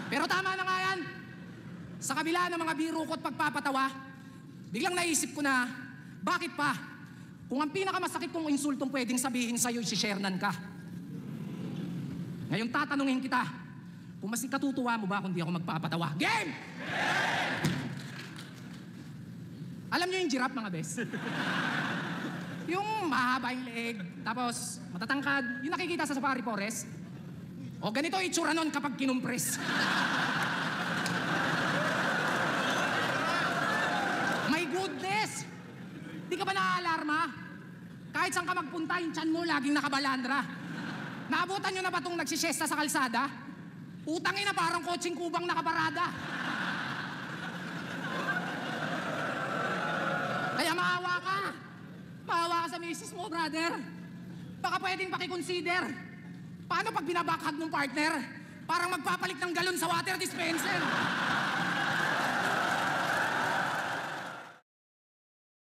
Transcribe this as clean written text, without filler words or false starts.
Pero tama na nga yan. Sa kabila ng mga biro ko at pagpapatawa, biglang naisip ko na, bakit pa? Kung ang pinakamasakit kong insultong pwedeng sabihin sa'yo, si-sharenan ka. Ngayon tatanungin kita, kung mas ikatutuwa mo ba kung di ako magpapatawa? Game! Alam niyo yung giraffe, mga bes? Yung mahaba yung leeg, tapos matatangkad, yung nakikita sa safari forest. O ganito itsura nun kapag kinumpres. My goodness! Di ka ba naaalarma? Kahit saan ka magpunta, yung tiyan mo laging nakabalandra. Naabutan nyo na ba itong nagsisiyesta sa kalsada? Utangin na parang kotseng kubang nakaparada. Kaya maawa ka. Maawa ka sa misis mo, brother. Baka pwedeng pakiconsider. Paano pag binabakhag ng partner? Parang magpapalit ng galon sa water dispenser.